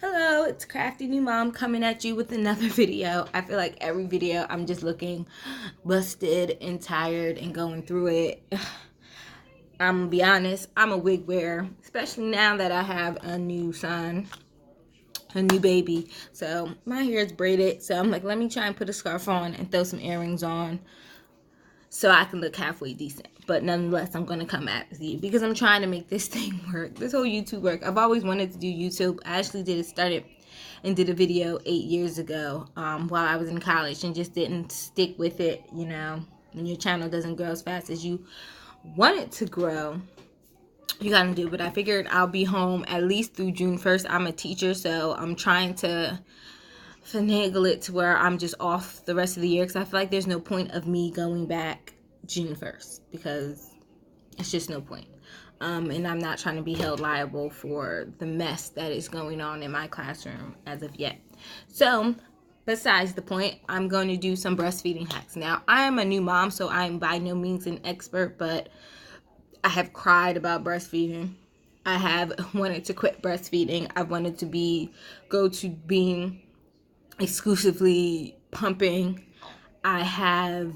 Hello, it's Crafty New Mom coming at you with another video. I feel like every video I'm just looking busted and tired and going through it. I'm gonna be honest, I'm a wig wearer, especially now that I have a new son, a new baby. So my hair is braided, so I'm like, let me try and put a scarf on and throw some earrings on so I can look halfway decent. But nonetheless, I'm going to come at you because I'm trying to make this thing work, this whole YouTube work. I've always wanted to do YouTube. I actually started and did a video 8 years ago while I was in college and just didn't stick with it. You know, when your channel doesn't grow as fast as you want it to grow, you gotta do. But I figured I'll be home at least through June 1st. I'm a teacher, so I'm trying to finagle it to where I'm just off the rest of the year, because I feel like there's no point of me going back June 1st because it's just no point. And I'm not trying to be held liable for the mess that is going on in my classroom as of yet. So besides the point, I'm going to do some breastfeeding hacks. Now, I am a new mom, so I am by no means an expert, but I have cried about breastfeeding. I have wanted to quit breastfeeding. I've wanted to go to being exclusively pumping. I have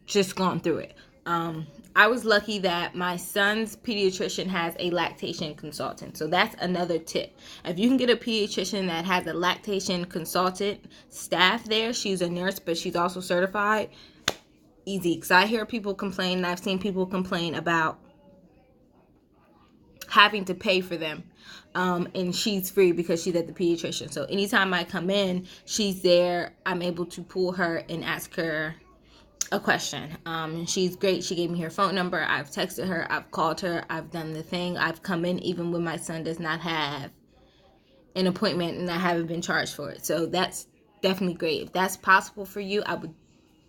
just gone through it. I was lucky that my son's pediatrician has a lactation consultant. So that's another tip. If you can get a pediatrician that has a lactation consultant staff there, she's a nurse, but she's also certified, easy. Because I hear people complain, and I've seen people complain about having to pay for them. And she's free because she's at the pediatrician. So anytime I come in, she's there. I'm able to pull her and ask her a question. She's great. She gave me her phone number. I've texted her. I've called her. I've done the thing. I've come in even when my son does not have an appointment and I haven't been charged for it. So that's definitely great. If that's possible for you, I would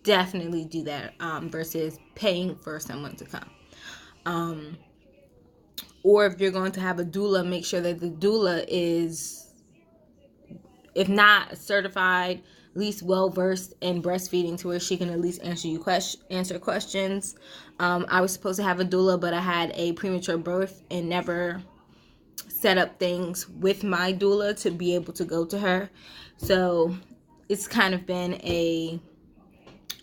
definitely do that versus paying for someone to come. Or if you're going to have a doula, make sure that the doula is, if not certified, at least well versed in breastfeeding to where she can at least answer questions. I was supposed to have a doula, but I had a premature birth and never set up things with my doula to be able to go to her. So it's kind of been a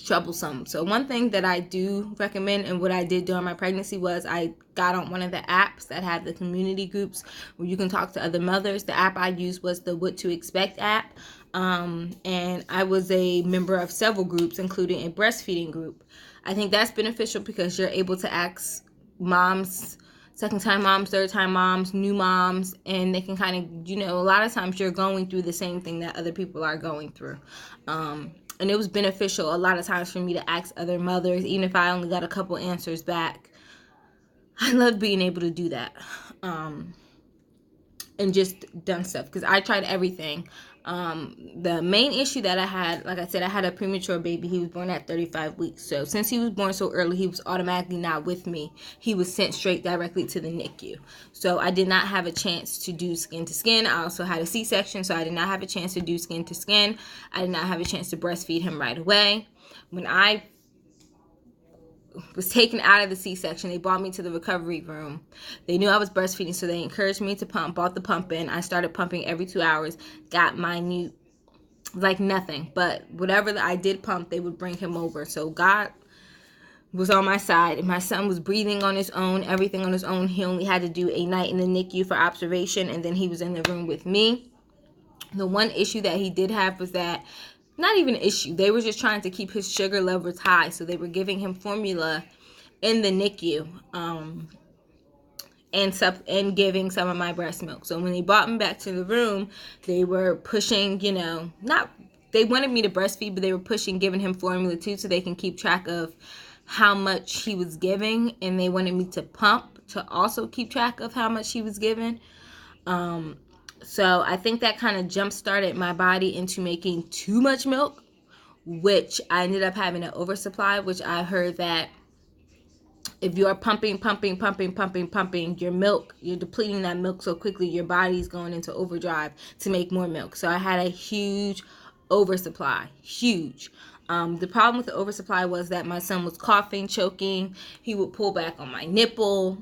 troublesome. So one thing that I do recommend, and what I did during my pregnancy, was I got on one of the apps that have the community groups where you can talk to other mothers. The app I used was the What to Expect app. And I was a member of several groups, including a breastfeeding group. I think that's beneficial because you're able to ask moms, second-time moms, third-time moms, new moms, and they can kind of, a lot of times you're going through the same thing that other people are going through. And it was beneficial a lot of times for me to ask other mothers, even if I only got a couple answers back. I love being able to do that. And just done stuff, because I tried everything. The main issue that I had, like I said, I had a premature baby. He was born at 35 weeks. So since he was born so early, he was automatically not with me. He was sent straight directly to the NICU. So I did not have a chance to do skin to skin. I also had a C-section, so I did not have a chance to do skin to skin. I did not have a chance to breastfeed him right away. When I was taken out of the C-section, they brought me to the recovery room. They knew I was breastfeeding, so they encouraged me to pump, bought the pump in. I started pumping every 2 hours, got minute, like nothing. But whatever I did pump, they would bring him over. So God was on my side. And my son was breathing on his own, everything on his own. He only had to do a night in the NICU for observation, and then he was in the room with me. The one issue that he did have was that, not even an issue, they were just trying to keep his sugar levels high. So they were giving him formula in the NICU and giving some of my breast milk. So when they brought me back to the room, they were pushing, they wanted me to breastfeed, but they were pushing giving him formula too, so they can keep track of how much he was giving. And they wanted me to pump to also keep track of how much he was giving. So I think that kind of jump-started my body into making too much milk, which I ended up having an oversupply, which I heard that if you are pumping your milk, you're depleting that milk so quickly, your body's going into overdrive to make more milk. So I had a huge oversupply, huge. The problem with the oversupply was that my son was coughing, choking. He would pull back on my nipple.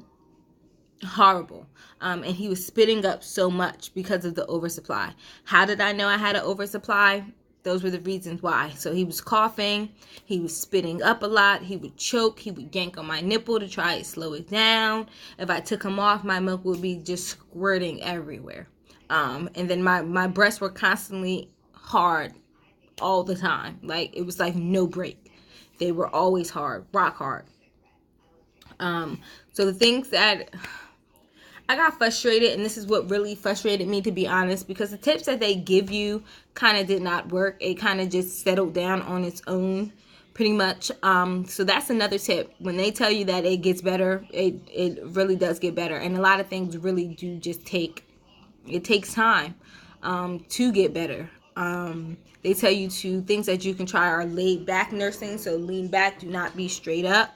horrible. And he was spitting up so much because of the oversupply. How did I know I had an oversupply? Those were the reasons why. So he was coughing, he was spitting up a lot, he would choke, he would yank on my nipple to try to slow it down. If I took him off, my milk would be just squirting everywhere. And then my breasts were constantly hard all the time. Like, it was like no break. They were always hard, rock hard. So the things that I got frustrated, and this is what really frustrated me, to be honest, because the tips that they give you kind of did not work. It kind of just settled down on its own, pretty much. So that's another tip. When they tell you that it gets better, it really does get better. And a lot of things really do just takes time to get better. They tell you to, things that you can try are laid back nursing. So lean back, do not be straight up.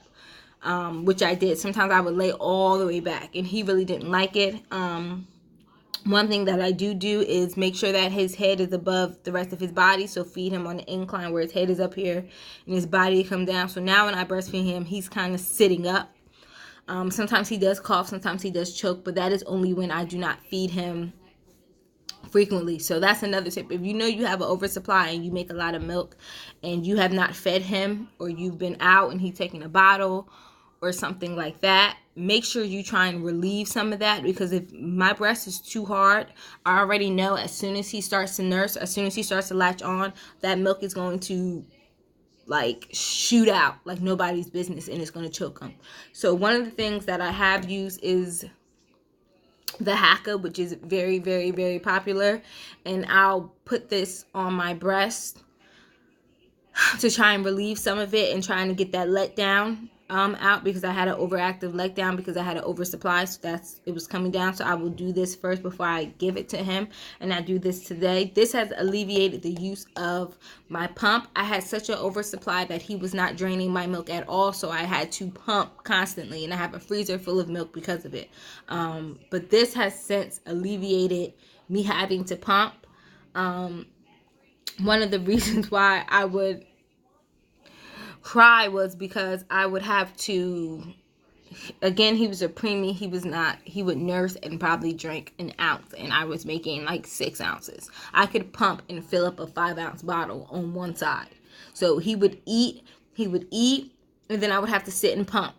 Which I did. Sometimes I would lay all the way back, and he really didn't like it. One thing that I do is make sure that his head is above the rest of his body. So feed him on the incline where his head is up here and his body come down. So now when I breastfeed him, he's kind of sitting up. Sometimes he does cough, sometimes he does choke, but that is only when I do not feed him frequently. So that's another tip. If you know you have an oversupply and you make a lot of milk and you have not fed him, or you've been out and he's taking a bottle or something like that, make sure you try and relieve some of that, because if my breast is too hard, I already know as soon as he starts to nurse, as soon as he starts to latch on, that milk is going to like shoot out like nobody's business, and it's going to choke him. So one of the things that I have used is the Haka, which is very, very, very popular, and I'll put this on my breast to try and relieve some of it and trying to get that letdown out, because I had an overactive letdown because I had an oversupply. So it was coming down. So I will do this first before I give it to him, and I do this today. This has alleviated the use of my pump. I had such an oversupply that he was not draining my milk at all, so I had to pump constantly, and I have a freezer full of milk because of it. But this has since alleviated me having to pump. One of the reasons why I would cry was because I would have to, again, he was a preemie. He would nurse and probably drink an ounce, and I was making like 6 ounces. I could pump and fill up a 5-ounce bottle on one side. So he would eat, and then I would have to sit and pump.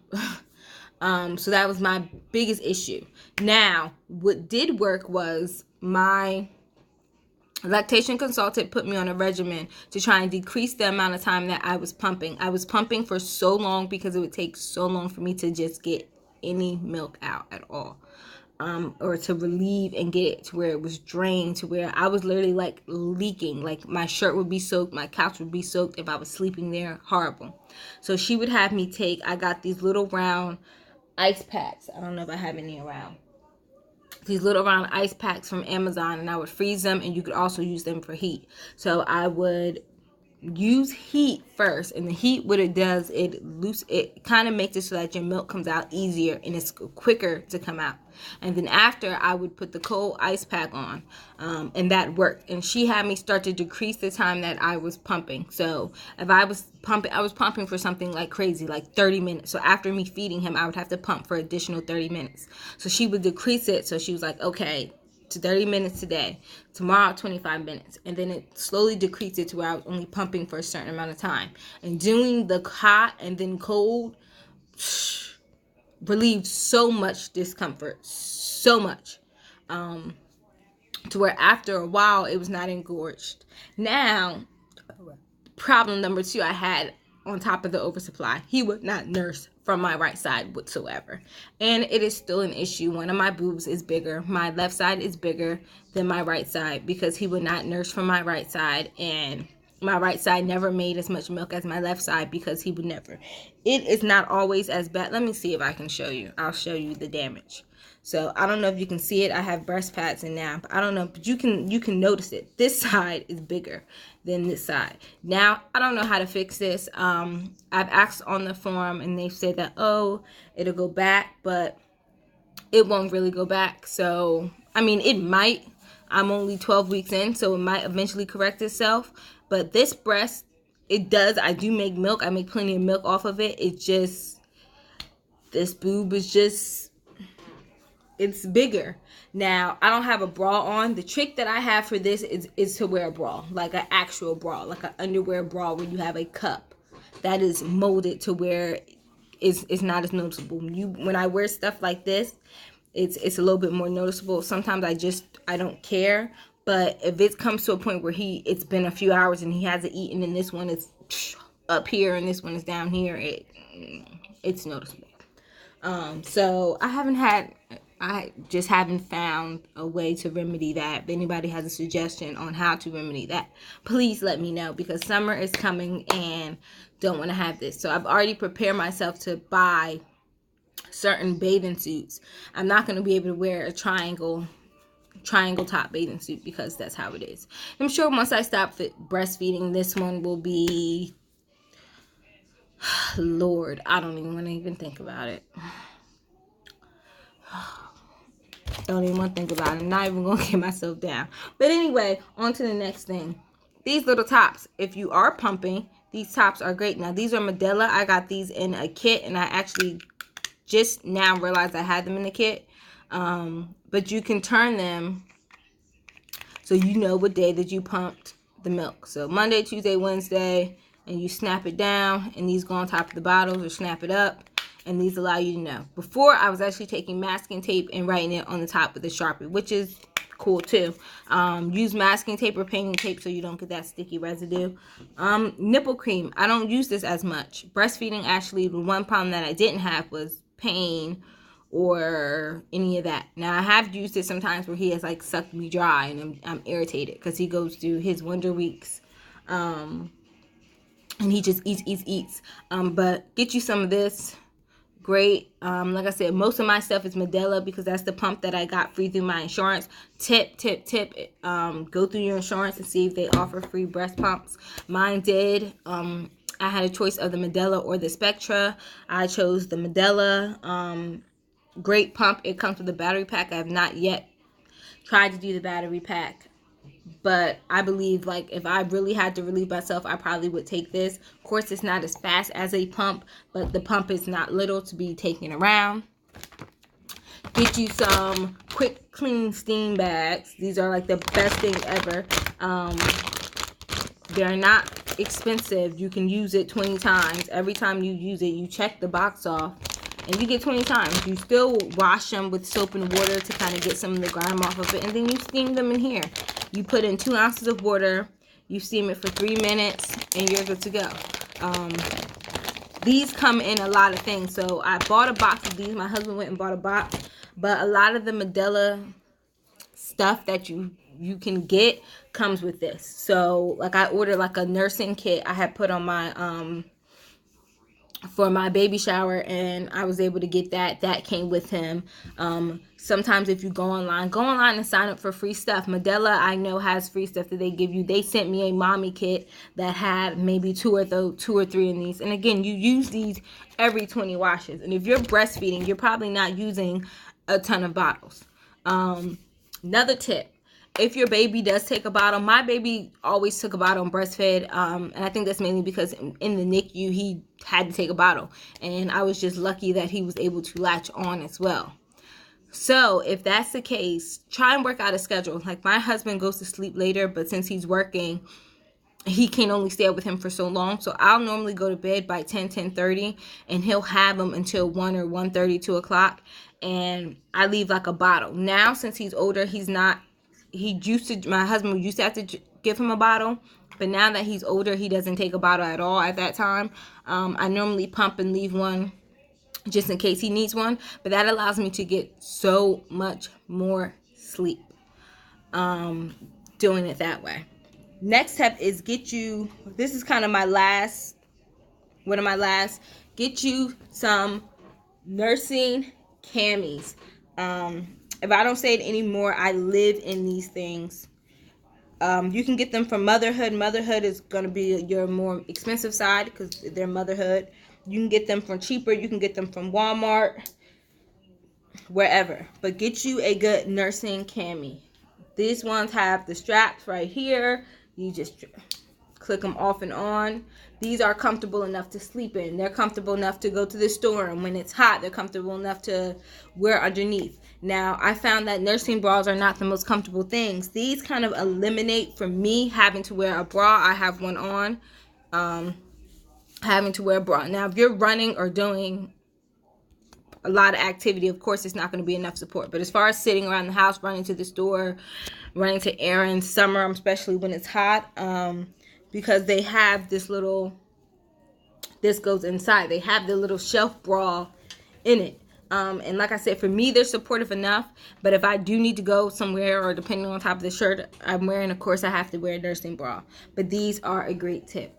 So that was my biggest issue. Now, what did work was my lactation consultant put me on a regimen to try and decrease the amount of time that I was pumping. I was pumping for so long because it would take so long for me to just get any milk out at all. Or to relieve and get it to where it was drained, to where I was literally like leaking. Like my shirt would be soaked, my couch would be soaked if I was sleeping there. Horrible. So she would have me I got these little round ice packs. I don't know if I have any around. These little round ice packs from Amazon, and I would freeze them, and you could also use them for heat. So I would use heat first, and the heat, what it does, it kind of makes it so that your milk comes out easier and it's quicker to come out. And then after, I would put the cold ice pack on, and that worked. And she had me start to decrease the time that I was pumping. So if I was pumping for something like crazy, like 30 minutes. So after me feeding him, I would have to pump for additional 30 minutes. So she would decrease it. So she was like, okay, to 30 minutes today, tomorrow 25 minutes, and then it slowly decreased it to where I was only pumping for a certain amount of time. And doing the hot and then cold relieved so much discomfort, so much, to where after a while it was not engorged. Now, problem number 2 I had on top of the oversupply, he would not nurse from my right side whatsoever. And it is still an issue. One of my boobs is bigger. My left side is bigger than my right side because he would not nurse from my right side. And my right side never made as much milk as my left side because he would never. It is not always as bad. Let me see if I can show you. I'll show you the damage. So I don't know if you can see it. I have breast pads in now, but I don't know, but you can notice it. This side is bigger than this side. Now, I don't know how to fix this. I've asked on the forum, and they've said that, oh, it'll go back, but it won't really go back. So, I mean, it might. I'm only 12 weeks in, so it might eventually correct itself. But this breast, it does. I do make milk. I make plenty of milk off of it. It's just, this boob is just it's bigger. Now, I don't have a bra on. The trick that I have for this is to wear a bra, like an actual bra, like an underwear bra where you have a cup that is molded to where it's not as noticeable. When I wear stuff like this, it's a little bit more noticeable. Sometimes I don't care. But if it comes to a point where it's been a few hours and he hasn't eaten, and this one is up here and this one is down here, it's noticeable. So I just haven't found a way to remedy that. If anybody has a suggestion on how to remedy that, please let me know, because summer is coming and don't want to have this. So I've already prepared myself to buy certain bathing suits. I'm not going to be able to wear a triangle top bathing suit because that's how it is. I'm sure once I stop breastfeeding, this one will be, Lord, I don't even want to even think about it. Don't even want to think about it. I'm not even going to get myself down. But anyway, on to the next thing. These little tops, if you are pumping, these tops are great. Now, these are Medela. I got these in a kit, and I actually just now realized I had them in the kit. But you can turn them so you know what day that you pumped the milk. So Monday, Tuesday, Wednesday, and you snap it down, and these go on top of the bottles, or snap it up, and these allow you to know. Before, I was actually taking masking tape and writing it on the top with a Sharpie, which is cool too. Use masking tape or painting tape so you don't get that sticky residue. Nipple cream, I don't use this as much. Breastfeeding, actually, the one problem that I didn't have was pain or any of that. Now, I have used it sometimes where he has like sucked me dry, and I'm irritated because he goes through his wonder weeks, and he just eats. But get you some of this. Great. Like I said, most of my stuff is Medela because that's the pump that I got free through my insurance. Tip. Go through your insurance and see if they offer free breast pumps. Mine did. I had a choice of the Medela or the Spectra. I chose the Medela. Great pump. It comes with a battery pack. I have not yet tried to do the battery pack, but I believe, like, if I really had to relieve myself, I probably would take this. Of course, it's not as fast as a pump, but the pump is not little to be taken around. Get you some quick clean steam bags. These are like the best thing ever. They're not expensive. You can use it 20 times. Every time you use it, you check the box off, and you get 20 times. You still wash them with soap and water to kind of get some of the grime off of it, and then you steam them in here. You put in 2 ounces of water, you steam it for 3 minutes, and you're good to go. These come in a lot of things. So I bought a box of these. My husband went and bought a box. But a lot of the Medela stuff that you can get comes with this. So like I ordered like a nursing kit I had put on my for my baby shower, and I was able to get that came with him. Sometimes if you go online and sign up for free stuff. Medela, I know, has free stuff that they give you. They sent me a mommy kit that had maybe 2 or 3 in these, and again, you use these every 20 washes. And if you're breastfeeding, you're probably not using a ton of bottles. Another tip, if your baby does take a bottle, my baby always took a bottle and breastfed, and I think that's mainly because in the NICU he had to take a bottle, and I was just lucky that he was able to latch on as well. So if that's the case, try and work out a schedule. Like, my husband goes to sleep later, but since he's working, he can only stay up with him for so long. So I'll normally go to bed by 10:30, and he'll have him until 1 or 1:30, 2 o'clock, and I leave like a bottle. Now, since he's older, my husband used to have to give him a bottle, but now that he's older, he doesn't take a bottle at all at that time. I normally pump and leave one just in case he needs one, but that allows me to get so much more sleep doing it that way. Next step is get you some nursing camis. If I don't say it anymore, I live in these things. You can get them from Motherhood. Motherhood is going to be your more expensive side because they're Motherhood. You can get them from cheaper. You can get them from Walmart, wherever. But get you a good nursing cami. These ones have the straps right here. You just Click them off and on. These are comfortable enough to sleep in. They're comfortable enough to go to the store, and when it's hot, they're comfortable enough to wear underneath. Now, I found that nursing bras are not the most comfortable things. These kind of eliminate from me having to wear a bra. I have one on, having to wear a bra. Now, if you're running or doing a lot of activity, of course it's not going to be enough support. But as far as sitting around the house, running to the store, running to errands, summer, especially when it's hot, because they have this goes inside. They have the little shelf bra in it. And like I said, for me, they're supportive enough. But if I do need to go somewhere, or depending on top of the shirt I'm wearing, of course, I have to wear a nursing bra. But these are a great tip.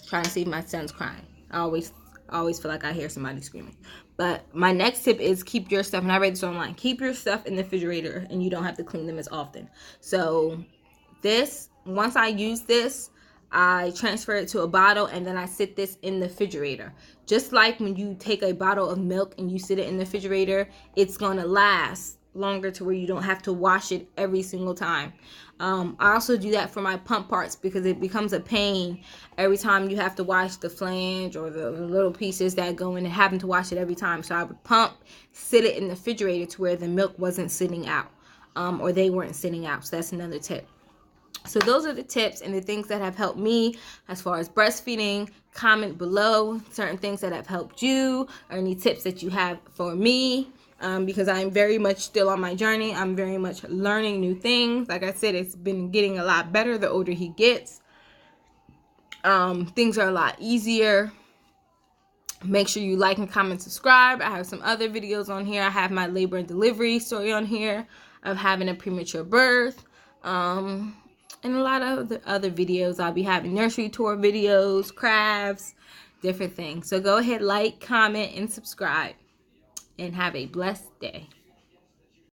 Trying to see if my son's crying. I always feel like I hear somebody screaming. But my next tip is keep your stuff, and I read this online, keep your stuff in the refrigerator and you don't have to clean them as often. So once I use this, I transfer it to a bottle, and then I sit this in the refrigerator. Just like when you take a bottle of milk and you sit it in the refrigerator, it's going to last longer to where you don't have to wash it every single time. I also do that for my pump parts, because it becomes a pain every time you have to wash the flange or the little pieces that go in, and having to wash it every time. So I would sit it in the refrigerator to where the milk wasn't sitting out, or they weren't sitting out. So that's another tip. So those are the tips and the things that have helped me as far as breastfeeding. Comment below certain things that have helped you, or any tips that you have for me. Because I'm very much still on my journey. I'm very much learning new things. Like I said, it's been getting a lot better the older he gets. Things are a lot easier. Make sure you like and comment, subscribe. I have some other videos on here. I have my labor and delivery story on here of having a premature birth. And a lot of the other videos. I'll be having nursery tour videos, crafts, different things. So go ahead, like, comment, and subscribe. And have a blessed day.